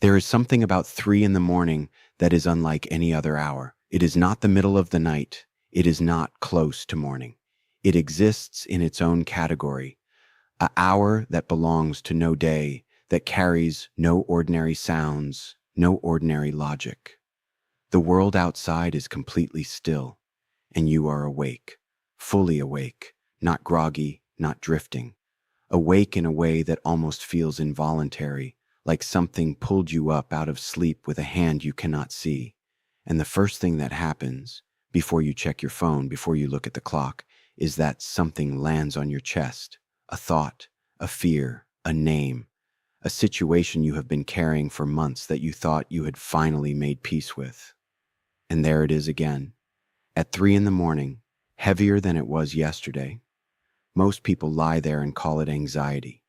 There is something about 3 in the morning that is unlike any other hour. It is not the middle of the night. It is not close to morning. It exists in its own category, an hour that belongs to no day, that carries no ordinary sounds, no ordinary logic. The world outside is completely still, and you are awake, fully awake, not groggy, not drifting. Awake in a way that almost feels involuntary, like something pulled you up out of sleep with a hand you cannot see. And the first thing that happens, before you check your phone, before you look at the clock, is that something lands on your chest. A thought, a fear, a name, a situation you have been carrying for months that you thought you had finally made peace with. And there it is again, at 3 in the morning, heavier than it was yesterday. Most people lie there and call it anxiety.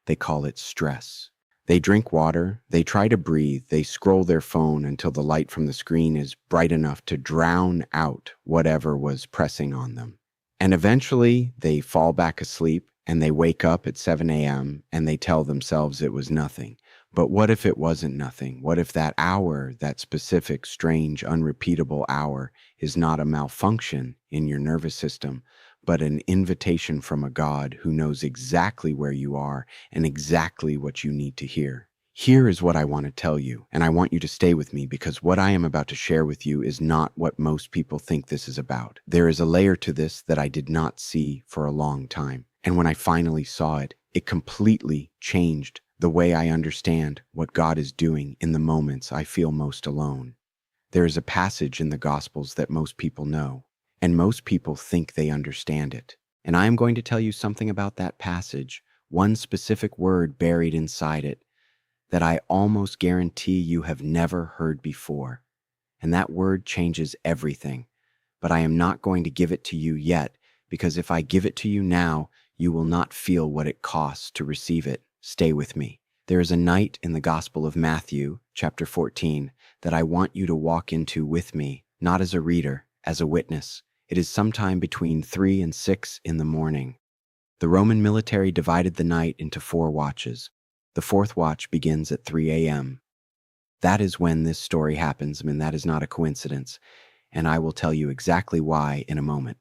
They call it stress. They drink water, they try to breathe, they scroll their phone until the light from the screen is bright enough to drown out whatever was pressing on them. And eventually, they fall back asleep and they wake up at 7 a.m. and they tell themselves it was nothing. But what if it wasn't nothing? What if that hour, that specific, strange, unrepeatable hour, is not a malfunction in your nervous system, but an invitation from a God who knows exactly where you are and exactly what you need to hear? Here is what I want to tell you, and I want you to stay with me because what I am about to share with you is not what most people think this is about. There is a layer to this that I did not see for a long time. And when I finally saw it, it completely changed the way I understand what God is doing in the moments I feel most alone. There is a passage in the Gospels that most people know, and most people think they understand it. And I am going to tell you something about that passage, one specific word buried inside it, that I almost guarantee you have never heard before. And that word changes everything. But I am not going to give it to you yet, because if I give it to you now, you will not feel what it costs to receive it. Stay with me. There is a night in the Gospel of Matthew, chapter 14, that I want you to walk into with me, not as a reader, as a witness. It is sometime between 3 and 6 in the morning. The Roman military divided the night into 4 watches. The 4th watch begins at 3 a.m. That is when this story happens. I mean, that is not a coincidence, and I will tell you exactly why in a moment.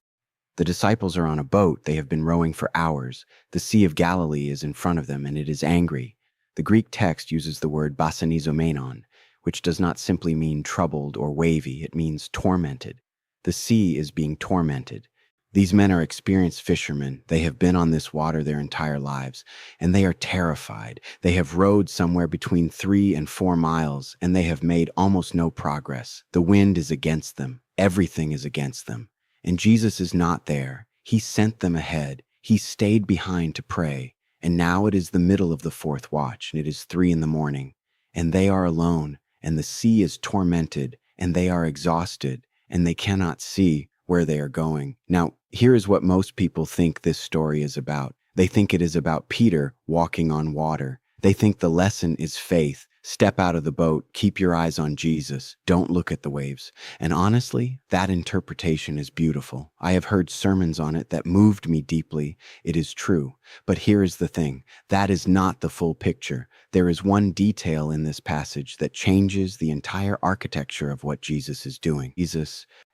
The disciples are on a boat. They have been rowing for hours. The Sea of Galilee is in front of them, and it is angry. The Greek text uses the word basanizomenon, which does not simply mean troubled or wavy. It means tormented. The sea is being tormented. These men are experienced fishermen. They have been on this water their entire lives, and they are terrified. They have rowed somewhere between 3 and 4 miles, and they have made almost no progress. The wind is against them. Everything is against them. And Jesus is not there. He sent them ahead. He stayed behind to pray. And now it is the middle of the 4th watch, and it is 3 in the morning. And they are alone, and the sea is tormented, and they are exhausted, and they cannot see where they are going. Now, here is what most people think this story is about. They think it is about Peter walking on water. They think the lesson is faith. Step out of the boat, keep your eyes on Jesus, don't look at the waves. And honestly, that interpretation is beautiful. I have heard sermons on it that moved me deeply. It is true. But here is the thing, that is not the full picture. There is one detail in this passage that changes the entire architecture of what Jesus is doing.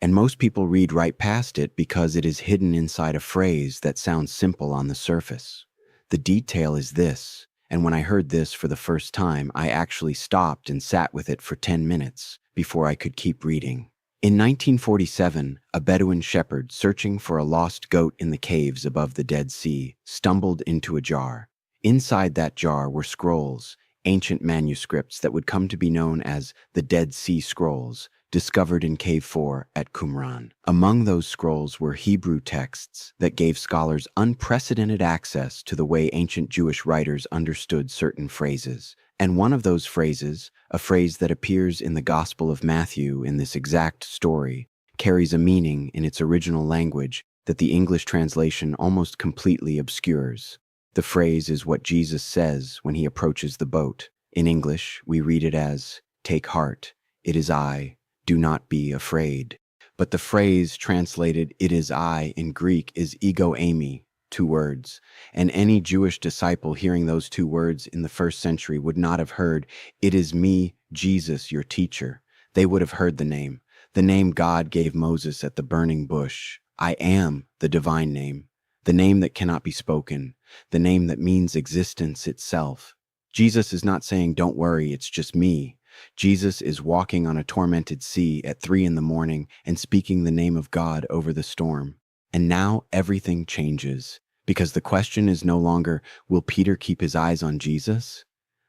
And most people read right past it because it is hidden inside a phrase that sounds simple on the surface. The detail is this. And when I heard this for the first time, I actually stopped and sat with it for 10 minutes before I could keep reading. In 1947, a Bedouin shepherd searching for a lost goat in the caves above the Dead Sea stumbled into a jar. Inside that jar were scrolls, ancient manuscripts that would come to be known as the Dead Sea Scrolls, discovered in Cave 4 at Qumran. Among those scrolls were Hebrew texts that gave scholars unprecedented access to the way ancient Jewish writers understood certain phrases. And one of those phrases, a phrase that appears in the Gospel of Matthew in this exact story, carries a meaning in its original language that the English translation almost completely obscures. The phrase is what Jesus says when he approaches the boat. In English, we read it as, "Take heart, it is I. Do not be afraid." But the phrase translated "it is I" in Greek is ego eimi, 2 words. And any Jewish disciple hearing those 2 words in the first century would not have heard, "It is me, Jesus, your teacher." They would have heard the name God gave Moses at the burning bush. I am the divine name, the name that cannot be spoken, the name that means existence itself. Jesus is not saying, "Don't worry, it's just me." Jesus is walking on a tormented sea at 3 in the morning and speaking the name of God over the storm. And now everything changes, because the question is no longer, will Peter keep his eyes on Jesus?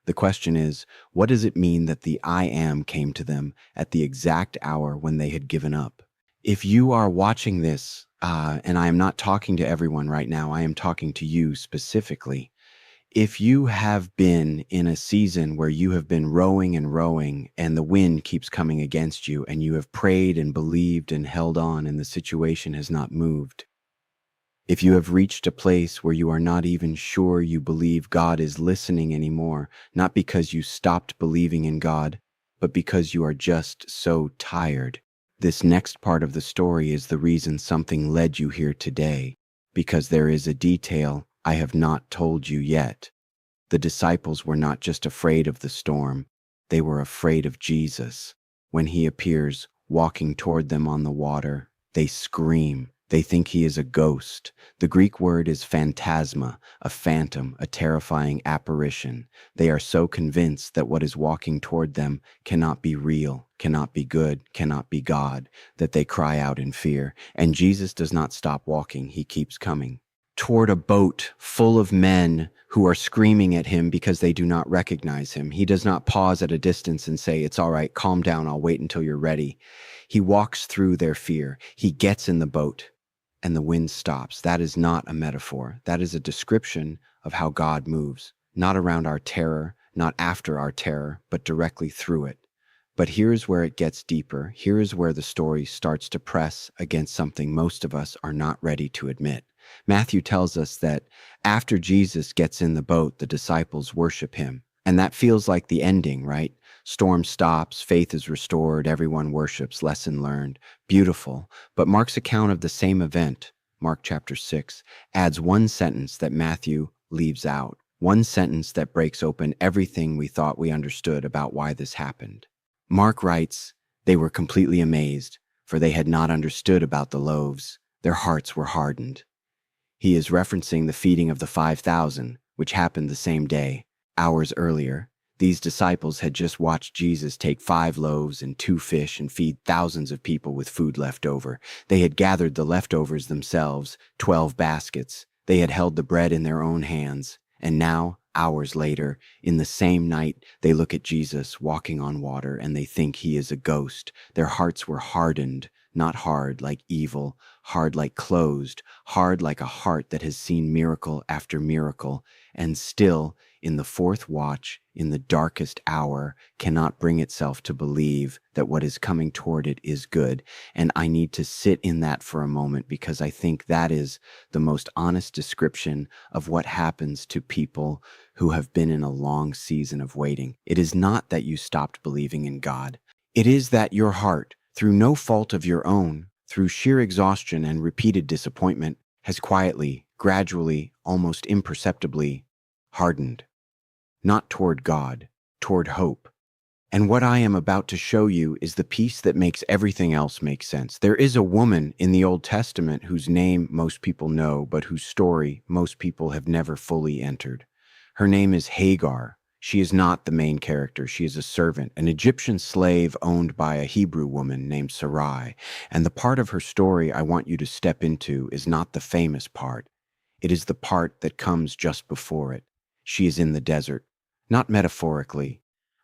The question is, what does it mean that the I am came to them at the exact hour when they had given up? If you are watching this, and I am not talking to everyone right now, I am talking to you specifically. If you have been in a season where you have been rowing and the wind keeps coming against you and you have prayed and believed and held on and the situation has not moved, if you have reached a place where you are not even sure you believe God is listening anymore, not because you stopped believing in God, but because you are just so tired, this next part of the story is the reason something led you here today, because there is a detail I have not told you yet. The disciples were not just afraid of the storm, they were afraid of Jesus. When he appears walking toward them on the water, they scream. They think he is a ghost. The Greek word is phantasma, a phantom, a terrifying apparition. They are so convinced that what is walking toward them cannot be real, cannot be good, cannot be God, that they cry out in fear. And Jesus does not stop walking, he keeps coming toward a boat full of men who are screaming at him because they do not recognize him. He does not pause at a distance and say, "It's all right, calm down, I'll wait until you're ready." He walks through their fear. He gets in the boat and the wind stops. That is not a metaphor. That is a description of how God moves, not around our terror, not after our terror, but directly through it. But here's where it gets deeper. Here is where the story starts to press against something most of us are not ready to admit. Matthew tells us that after Jesus gets in the boat, the disciples worship him. And that feels like the ending, right? Storm stops, faith is restored, everyone worships, lesson learned. Beautiful. But Mark's account of the same event, Mark chapter 6, adds one sentence that Matthew leaves out. One sentence that breaks open everything we thought we understood about why this happened. Mark writes, "They were completely amazed, for they had not understood about the loaves. Their hearts were hardened." He is referencing the feeding of the 5,000, which happened the same day. Hours earlier, these disciples had just watched Jesus take 5 loaves and 2 fish and feed thousands of people with food left over. They had gathered the leftovers themselves, 12 baskets. They had held the bread in their own hands. And now, hours later, in the same night, they look at Jesus walking on water and they think he is a ghost. Their hearts were hardened, not hard like evil, hard like closed, hard like a heart that has seen miracle after miracle, and still, in the 4th watch, in the darkest hour, cannot bring itself to believe that what is coming toward it is good. And I need to sit in that for a moment because I think that is the most honest description of what happens to people who have been in a long season of waiting. It is not that you stopped believing in God. It is that your heart, through no fault of your own, through sheer exhaustion and repeated disappointment, has quietly, gradually, almost imperceptibly hardened. Not toward God, toward hope. And what I am about to show you is the piece that makes everything else make sense. There is a woman in the Old Testament whose name most people know, but whose story most people have never fully entered. Her name is Hagar. She is not the main character. She is a servant, an Egyptian slave owned by a Hebrew woman named Sarai. And the part of her story I want you to step into is not the famous part. It is the part that comes just before it. She is in the desert, not metaphorically,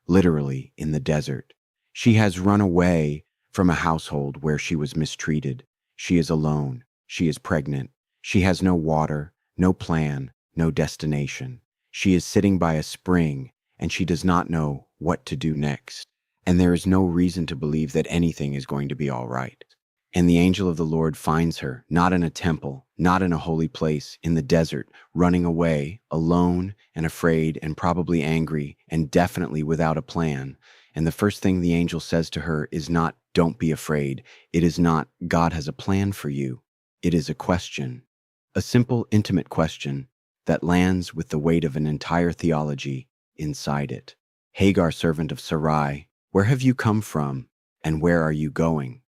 literally in the desert. She has run away from a household where she was mistreated. She is alone. She is pregnant. She has no water, no plan, no destination. She is sitting by a spring, and she does not know what to do next. And there is no reason to believe that anything is going to be all right. And the angel of the Lord finds her, not in a temple, not in a holy place, in the desert, running away, alone and afraid and probably angry and definitely without a plan. And the first thing the angel says to her is not, "Don't be afraid." It is not, "God has a plan for you." It is a question. A simple, intimate question that lands with the weight of an entire theology inside it. Hagar, servant of Sarai, where have you come from, and where are you going?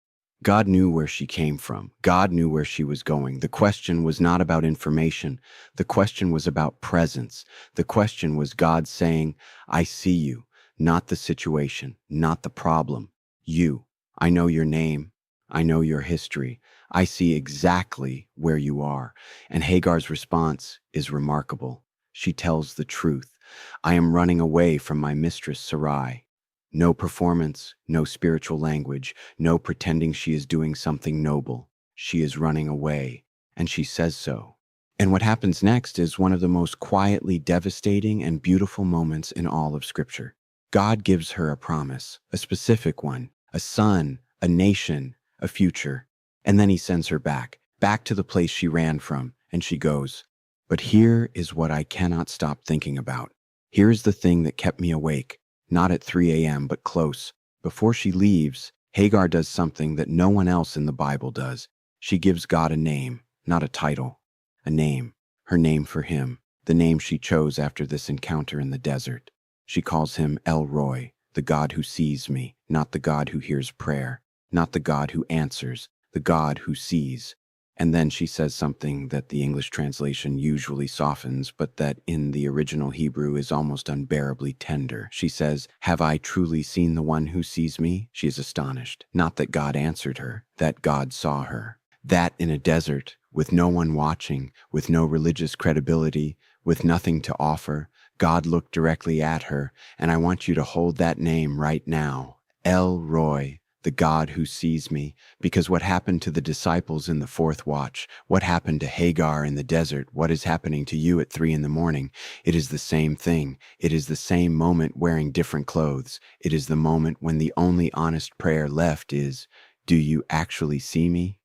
God knew where she came from. God knew where she was going. The question was not about information. The question was about presence. The question was God saying, I see you, not the situation, not the problem. You. I know your name. I know your history. I see exactly where you are. And Hagar's response is remarkable. She tells the truth. I am running away from my mistress Sarai. No performance, no spiritual language, no pretending she is doing something noble. She is running away, and she says so. And what happens next is one of the most quietly devastating and beautiful moments in all of Scripture. God gives her a promise, a specific one, a son, a nation, a future. And then he sends her back to the place she ran from, and she goes, but here is what I cannot stop thinking about. Here is the thing that kept me awake. Not at 3 a.m., but close. Before she leaves, Hagar does something that no one else in the Bible does. She gives God a name, not a title. A name, her name for him, the name she chose after this encounter in the desert. She calls him El Roi, the God who sees me, not the God who hears prayer, not the God who answers, the God who sees. And then she says something that the English translation usually softens, but that in the original Hebrew is almost unbearably tender. She says, have I truly seen the one who sees me? She is astonished. Not that God answered her, that God saw her. That in a desert, with no one watching, with no religious credibility, with nothing to offer, God looked directly at her, and I want you to hold that name right now. El Roi. The God who sees me, because what happened to the disciples in the fourth watch, what happened to Hagar in the desert, what is happening to you at 3 a.m, it is the same thing. It is the same moment wearing different clothes. It is the moment when the only honest prayer left is, do you actually see me?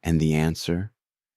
And the answer,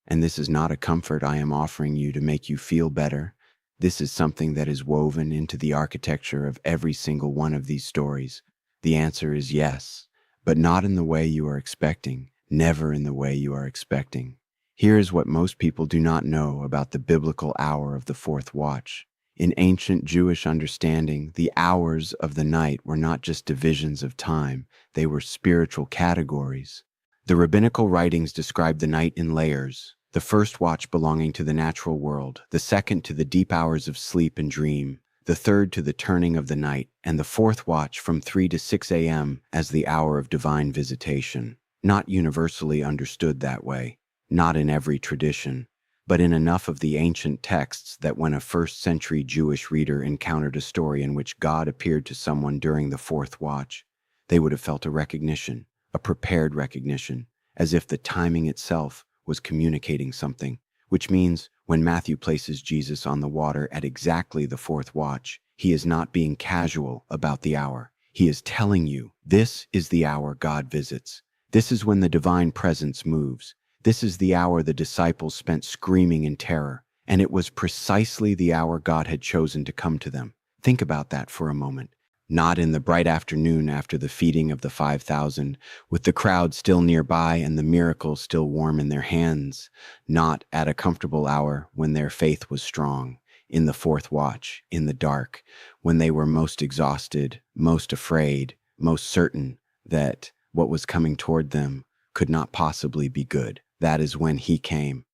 and this is not a comfort I am offering you to make you feel better. This is something that is woven into the architecture of every single one of these stories. The answer is yes. But not in the way you are expecting, never in the way you are expecting. Here is what most people do not know about the biblical hour of the fourth watch. In ancient Jewish understanding, the hours of the night were not just divisions of time, they were spiritual categories. The rabbinical writings describe the night in layers, the first watch belonging to the natural world, the second to the deep hours of sleep and dream, the third to the turning of the night, and the fourth watch from 3 to 6 a.m. as the hour of divine visitation. Not universally understood that way, not in every tradition, but in enough of the ancient texts that when a first-century Jewish reader encountered a story in which God appeared to someone during the fourth watch, they would have felt a recognition, a prepared recognition, as if the timing itself was communicating something, which means when Matthew places Jesus on the water at exactly the fourth watch, he is not being casual about the hour. He is telling you, this is the hour God visits. This is when the divine presence moves. This is the hour the disciples spent screaming in terror, and it was precisely the hour God had chosen to come to them. Think about that for a moment. Not in the bright afternoon after the feeding of the 5,000, with the crowd still nearby and the miracle still warm in their hands. Not at a comfortable hour when their faith was strong, in the fourth watch, in the dark, when they were most exhausted, most afraid, most certain that what was coming toward them could not possibly be good. That is when he came.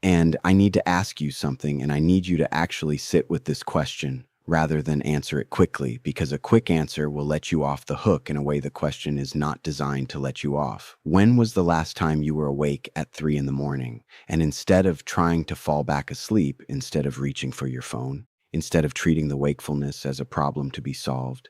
And I need to ask you something, and I need you to actually sit with this question rather than answer it quickly, because a quick answer will let you off the hook in a way the question is not designed to let you off. When was the last time you were awake at 3 a.m, and instead of trying to fall back asleep, instead of reaching for your phone, instead of treating the wakefulness as a problem to be solved,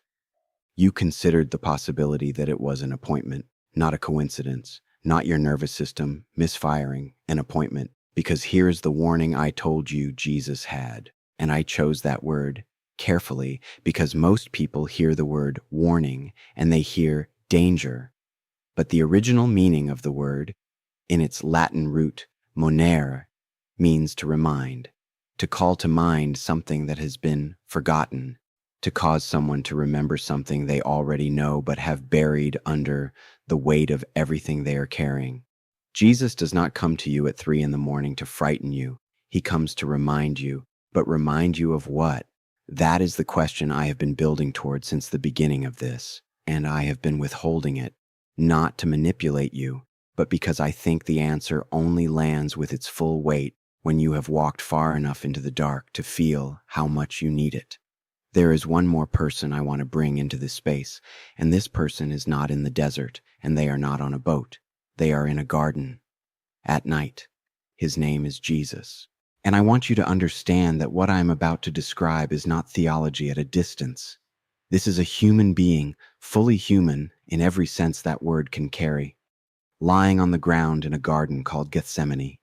you considered the possibility that it was an appointment, not a coincidence, not your nervous system misfiring, an appointment? Because here is the warning I told you Jesus had, and I chose that word carefully because most people hear the word warning and they hear danger. But the original meaning of the word, in its Latin root, monere, means to remind, to call to mind something that has been forgotten, to cause someone to remember something they already know but have buried under the weight of everything they are carrying. Jesus does not come to you at 3 in the morning to frighten you. He comes to remind you. But remind you of what? That is the question I have been building toward since the beginning of this, and I have been withholding it, not to manipulate you, but because I think the answer only lands with its full weight when you have walked far enough into the dark to feel how much you need it. There is one more person I want to bring into this space, and this person is not in the desert, and they are not on a boat. They are in a garden at night. His name is Jesus. And I want you to understand that what I am about to describe is not theology at a distance. This is a human being, fully human in every sense that word can carry, lying on the ground in a garden called Gethsemane,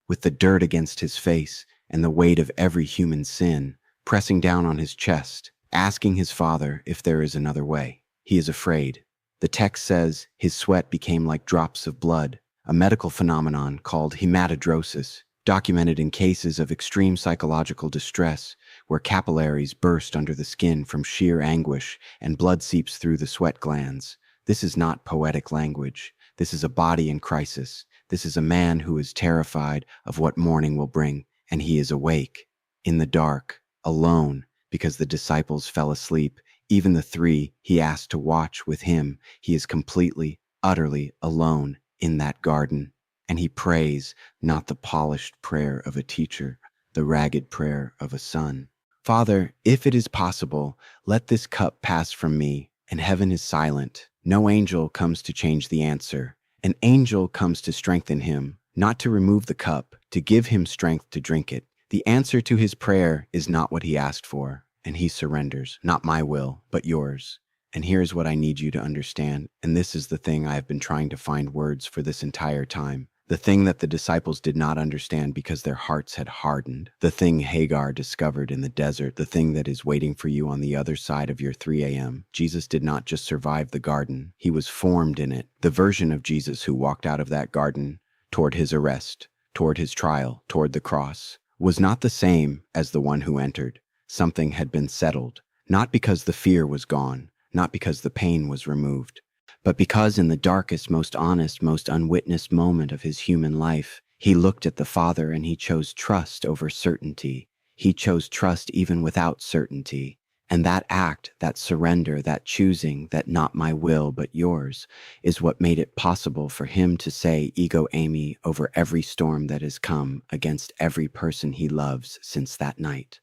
with the dirt against his face and the weight of every human sin pressing down on his chest, asking his Father if there is another way. He is afraid. The text says his sweat became like drops of blood, a medical phenomenon called hematidrosis, documented in cases of extreme psychological distress where capillaries burst under the skin from sheer anguish and blood seeps through the sweat glands. This is not poetic language. This is a body in crisis. This is a man who is terrified of what morning will bring, and he is awake, in the dark, alone, because the disciples fell asleep. Even the 3 he asked to watch with him, he is completely, utterly alone in that garden. And he prays not the polished prayer of a teacher, the ragged prayer of a son. Father, if it is possible, let this cup pass from me. And heaven is silent. No angel comes to change the answer. An angel comes to strengthen him, not to remove the cup, to give him strength to drink it. The answer to his prayer is not what he asked for, and he surrenders, not my will, but yours. And here's what I need you to understand, and this is the thing I have been trying to find words for this entire time. The thing that the disciples did not understand because their hearts had hardened. The thing Hagar discovered in the desert. The thing that is waiting for you on the other side of your 3 a.m. Jesus did not just survive the garden. He was formed in it. The version of Jesus who walked out of that garden toward his arrest, toward his trial, toward the cross, was not the same as the one who entered. Something had been settled. Not because the fear was gone, not because the pain was removed, but because in the darkest, most honest, most unwitnessed moment of his human life, he looked at the Father and he chose trust over certainty. He chose trust even without certainty. And that act, that surrender, that choosing, that not my will but yours, is what made it possible for him to say ego Eimi over every storm that has come against every person he loves since that night.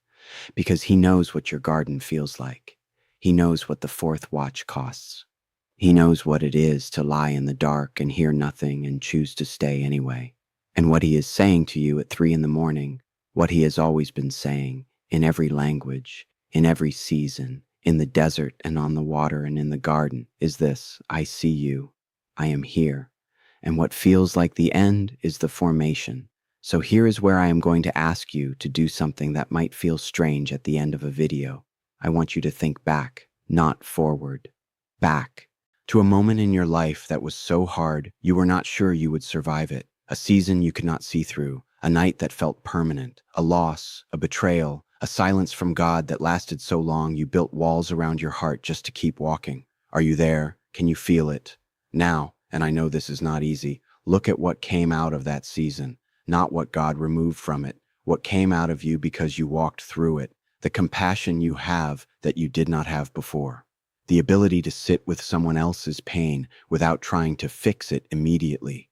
Because he knows what your garden feels like. He knows what the 4th watch costs. He knows what it is to lie in the dark and hear nothing and choose to stay anyway. And what he is saying to you at 3 in the morning, what he has always been saying, in every language, in every season, in the desert and on the water and in the garden, is this: I see you. I am here. And what feels like the end is the formation. So here is where I am going to ask you to do something that might feel strange at the end of a video. I want you to think back, not forward. Back. To a moment in your life that was so hard you were not sure you would survive it, a season you could not see through, a night that felt permanent, a loss, a betrayal, a silence from God that lasted so long you built walls around your heart just to keep walking. Are you there? Can you feel it? Now, and I know this is not easy, look at what came out of that season, not what God removed from it, what came out of you because you walked through it, the compassion you have that you did not have before. The ability to sit with someone else's pain without trying to fix it immediately.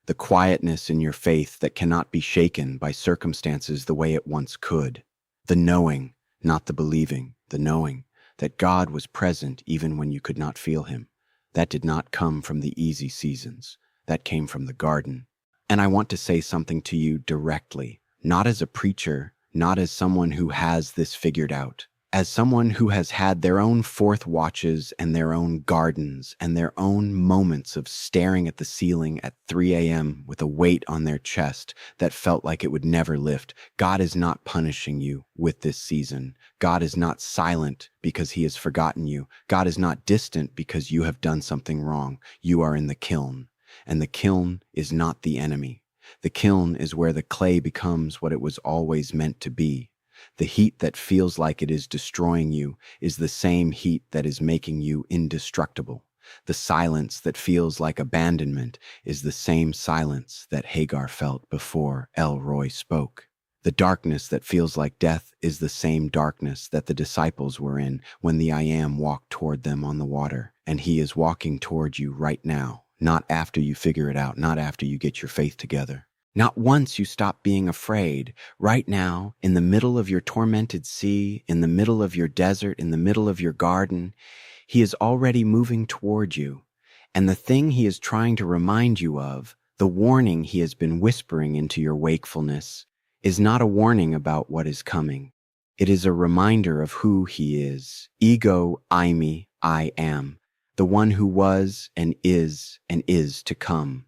The quietness in your faith that cannot be shaken by circumstances the way it once could. The knowing, not the believing, the knowing that God was present even when you could not feel him. That did not come from the easy seasons. That came from the garden. And I want to say something to you directly, not as a preacher, not as someone who has this figured out. As someone who has had their own 4th watches and their own gardens and their own moments of staring at the ceiling at 3 a.m. with a weight on their chest that felt like it would never lift, God is not punishing you with this season. God is not silent because he has forgotten you. God is not distant because you have done something wrong. You are in the kiln, and the kiln is not the enemy. The kiln is where the clay becomes what it was always meant to be. The heat that feels like it is destroying you is the same heat that is making you indestructible. The silence that feels like abandonment is the same silence that Hagar felt before El Roi spoke. The darkness that feels like death is the same darkness that the disciples were in when the I Am walked toward them on the water. And he is walking toward you right now, not after you figure it out, not after you get your faith together. Not once you stop being afraid. Right now, in the middle of your tormented sea, in the middle of your desert, in the middle of your garden, he is already moving toward you. And the thing he is trying to remind you of, the warning he has been whispering into your wakefulness, is not a warning about what is coming. It is a reminder of who he is. Ego, Eimi, I am. The one who was and is to come.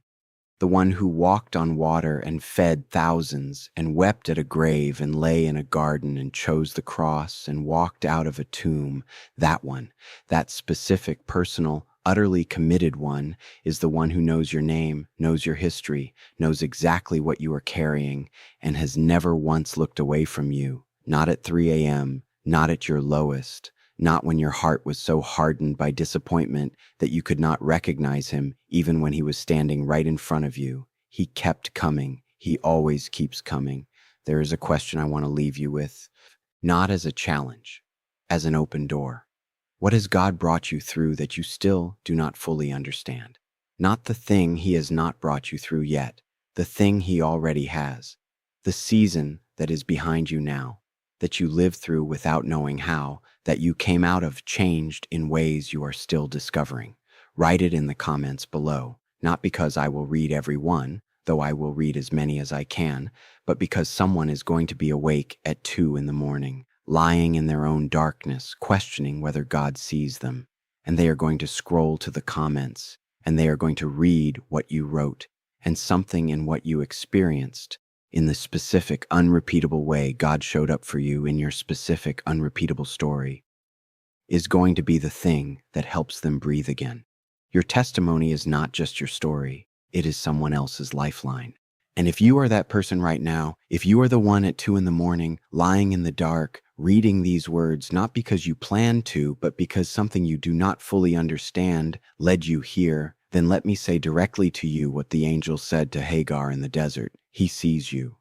The one who walked on water and fed thousands and wept at a grave and lay in a garden and chose the cross and walked out of a tomb. That one, that specific, personal, utterly committed one, is the one who knows your name, knows your history, knows exactly what you are carrying, and has never once looked away from you. Not at 3 a.m., not at your lowest. Not when your heart was so hardened by disappointment that you could not recognize him even when he was standing right in front of you. He kept coming. He always keeps coming. There is a question I want to leave you with, not as a challenge, as an open door. What has God brought you through that you still do not fully understand? Not the thing he has not brought you through yet, the thing he already has, the season that is behind you now, that you lived through without knowing how, that you came out of changed in ways you are still discovering. Write it in the comments below, not because I will read every one, though I will read as many as I can, but because someone is going to be awake at 2 in the morning, lying in their own darkness, questioning whether God sees them. And they are going to scroll to the comments, and they are going to read what you wrote, and something in what you experienced, in the specific, unrepeatable way God showed up for you in your specific, unrepeatable story, is going to be the thing that helps them breathe again. Your testimony is not just your story, it is someone else's lifeline. And if you are that person right now, if you are the one at 2 in the morning, lying in the dark, reading these words, not because you planned to, but because something you do not fully understand led you here, then let me say directly to you what the angel said to Hagar in the desert. He sees you.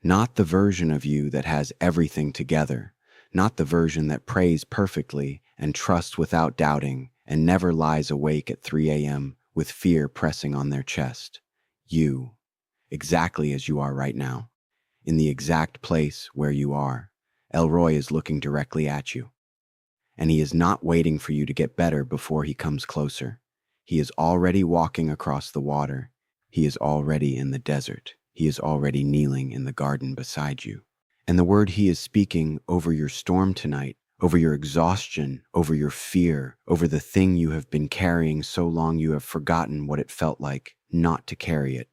Not the version of you that has everything together, not the version that prays perfectly and trusts without doubting and never lies awake at 3 a.m. with fear pressing on their chest. You, exactly as you are right now, in the exact place where you are. El Roi is looking directly at you, and he is not waiting for you to get better before he comes closer. He is already walking across the water. He is already in the desert. He is already kneeling in the garden beside you. And the word he is speaking over your storm tonight, over your exhaustion, over your fear, over the thing you have been carrying so long you have forgotten what it felt like not to carry it,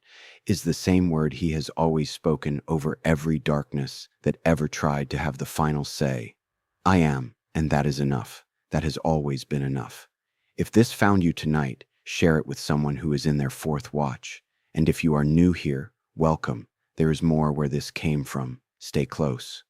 is the same word he has always spoken over every darkness that ever tried to have the final say. I am, and that is enough. That has always been enough. If this found you tonight, share it with someone who is in their 4th watch. And if you are new here, welcome. There is more where this came from. Stay close.